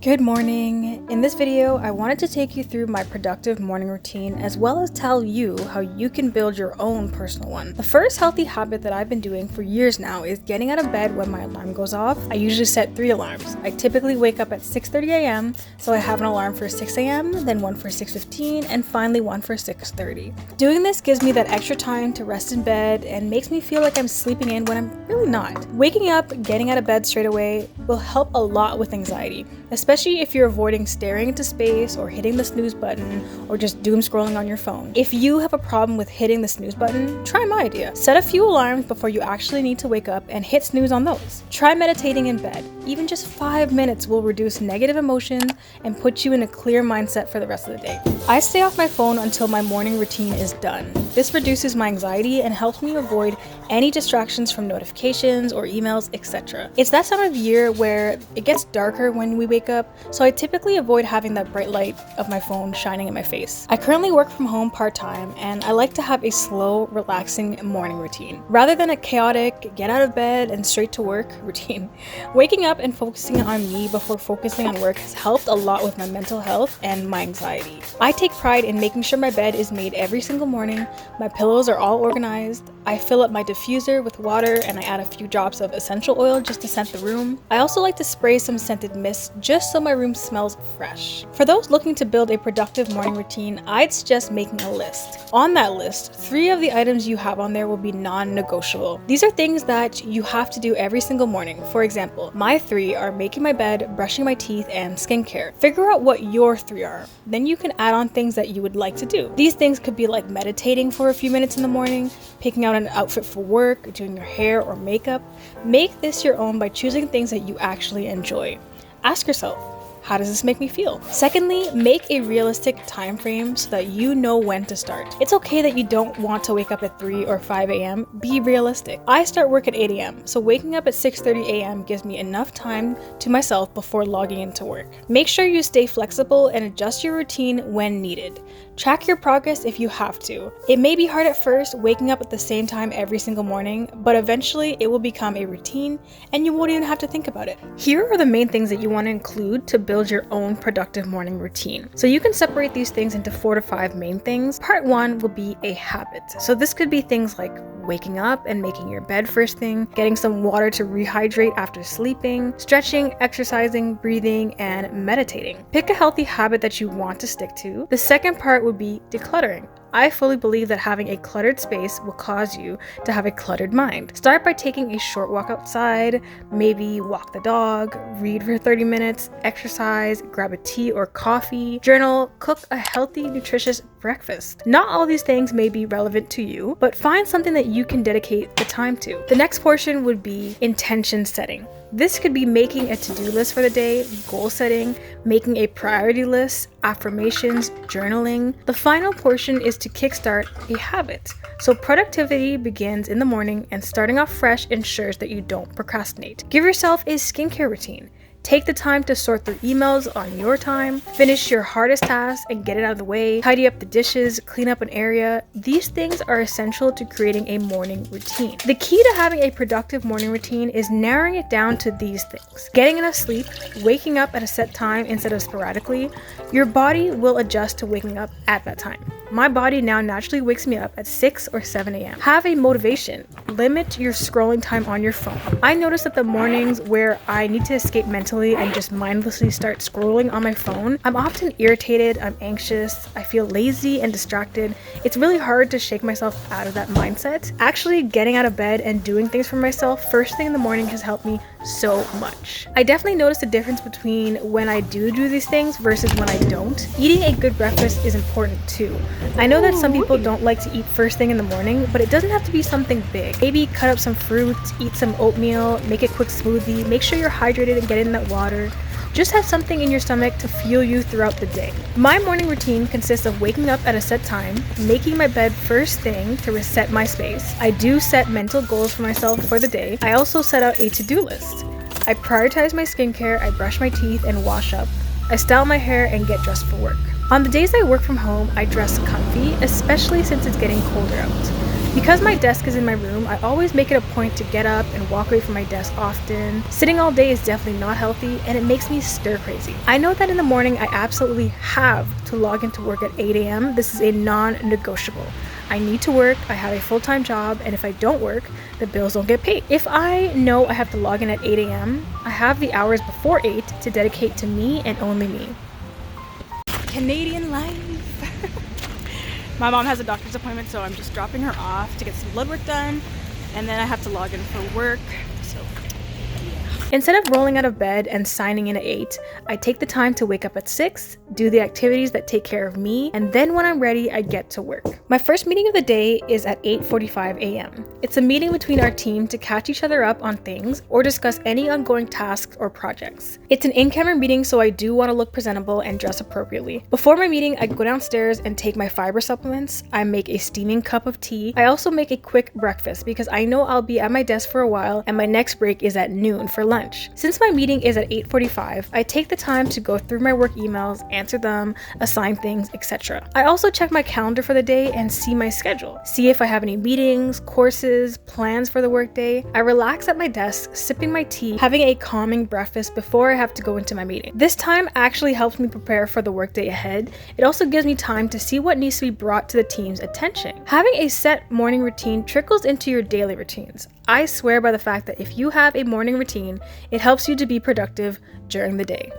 Good morning! In this video, I wanted to take you through my productive morning routine as well as tell you how you can build your own personal one. The first healthy habit that I've been doing for years now is getting out of bed when my alarm goes off. I usually set 3 alarms. I typically wake up at 6:30 a.m. so I have an alarm for 6 a.m., then one for 6:15, and finally one for 6:30. Doing this gives me that extra time to rest in bed and makes me feel like I'm sleeping in when I'm really not. Waking up, getting out of bed straight away will help a lot with anxiety, especially if you're avoiding staring into space or hitting the snooze button or just doom scrolling on your phone. If you have a problem with hitting the snooze button, try my idea. Set a few alarms before you actually need to wake up and hit snooze on those. Try meditating in bed. Even just 5 minutes will reduce negative emotions and put you in a clear mindset for the rest of the day. I stay off my phone until my morning routine is done. This reduces my anxiety and helps me avoid any distractions from notifications or emails, etc. It's that time of year where it gets darker when we wake up, so I typically avoid having that bright light of my phone shining in my face. I currently work from home part-time, and I like to have a slow, relaxing morning routine, rather than a chaotic, get out of bed and straight to work routine. Waking up and focusing on me before focusing on work has helped a lot with my mental health and my anxiety. I take pride in making sure my bed is made every single morning, my pillows are all organized, I fill up my diffuser with water and I add a few drops of essential oil just to scent the room. I also like to spray some scented mist just so my room smells fresh. For those looking to build a productive morning routine, I'd suggest making a list. On that list, 3 of the items you have on there will be non-negotiable. These are things that you have to do every single morning. For example, my 3 are making my bed, brushing my teeth, and skincare. Figure out what your 3 are. Then you can add on things that you would like to do. These things could be like meditating for a few minutes in the morning, picking out an outfit for work, doing your hair or makeup. Make this your own by choosing things that you actually enjoy. Ask yourself, how does this make me feel? Secondly, make a realistic time frame so that you know when to start. It's okay that you don't want to wake up at 3 or 5 a.m. Be realistic. I start work at 8 a.m., so waking up at 6:30 a.m. gives me enough time to myself before logging into work. Make sure you stay flexible and adjust your routine when needed. Track your progress if you have to. It may be hard at first waking up at the same time every single morning, but eventually it will become a routine and you won't even have to think about it. Here are the main things that you want to include to build your own productive morning routine. So you can separate these things into 4 to 5 main things. Part 1 will be a habit. So this could be things like waking up and making your bed first thing, getting some water to rehydrate after sleeping, stretching, exercising, breathing, and meditating. Pick a healthy habit that you want to stick to. The second part would be decluttering. I fully believe that having a cluttered space will cause you to have a cluttered mind. Start by taking a short walk outside, maybe walk the dog, read for 30 minutes, exercise, grab a tea or coffee, journal, cook a healthy, nutritious breakfast. Not all these things may be relevant to you, but find something that you can dedicate the time to. The next portion would be intention setting. This could be making a to-do list for the day, goal setting, making a priority list, affirmations, journaling. The final portion is to kickstart a habit. So productivity begins in the morning, and starting off fresh ensures that you don't procrastinate. Give yourself a skincare routine. Take the time to sort through emails on your time, finish your hardest tasks and get it out of the way, tidy up the dishes, clean up an area. These things are essential to creating a morning routine. The key to having a productive morning routine is narrowing it down to these things. Getting enough sleep, waking up at a set time instead of sporadically. Your body will adjust to waking up at that time. My body now naturally wakes me up at 6 or 7 a.m. Have a motivation. Limit your scrolling time on your phone. I notice that the mornings where I need to escape mentally and just mindlessly start scrolling on my phone, I'm often irritated, I'm anxious, I feel lazy and distracted. It's really hard to shake myself out of that mindset. Actually, getting out of bed and doing things for myself first thing in the morning has helped me so much. I definitely notice the difference between when I do these things versus when I don't. Eating a good breakfast is important too. I know that some people don't like to eat first thing in the morning, but it doesn't have to be something big. Maybe cut up some fruit, eat some oatmeal, make a quick smoothie, make sure you're hydrated and get in that water. Just have something in your stomach to fuel you throughout the day. My morning routine consists of waking up at a set time, making my bed first thing to reset my space. I do set mental goals for myself for the day. I also set out a to-do list. I prioritize my skincare, I brush my teeth and wash up. I style my hair and get dressed for work. On the days I work from home, I dress comfy, especially since it's getting colder out. Because my desk is in my room, I always make it a point to get up and walk away from my desk often. Sitting all day is definitely not healthy, and it makes me stir crazy. I know that in the morning I absolutely have to log into work at 8 a.m. This is a non-negotiable. I need to work, I have a full-time job, and if I don't work, the bills don't get paid. If I know I have to log in at 8 a.m., I have the hours before 8 to dedicate to me and only me. Canadian life. My mom has a doctor's appointment, so I'm just dropping her off to get some blood work done, and then I have to log in for work. So instead of rolling out of bed and signing in at 8, I take the time to wake up at 6, do the activities that take care of me, and then when I'm ready, I get to work. My first meeting of the day is at 8:45 a.m. It's a meeting between our team to catch each other up on things or discuss any ongoing tasks or projects. It's an in-camera meeting, so I do want to look presentable and dress appropriately. Before my meeting, I go downstairs and take my fiber supplements. I make a steaming cup of tea. I also make a quick breakfast because I know I'll be at my desk for a while and my next break is at noon for lunch. Since my meeting is at 8:45, I take the time to go through my work emails, answer them, assign things, etc. I also check my calendar for the day and see my schedule. See if I have any meetings, courses, plans for the workday. I relax at my desk, sipping my tea, having a calming breakfast before I have to go into my meeting. This time actually helps me prepare for the workday ahead. It also gives me time to see what needs to be brought to the team's attention. Having a set morning routine trickles into your daily routines. I swear by the fact that if you have a morning routine, it helps you to be productive during the day.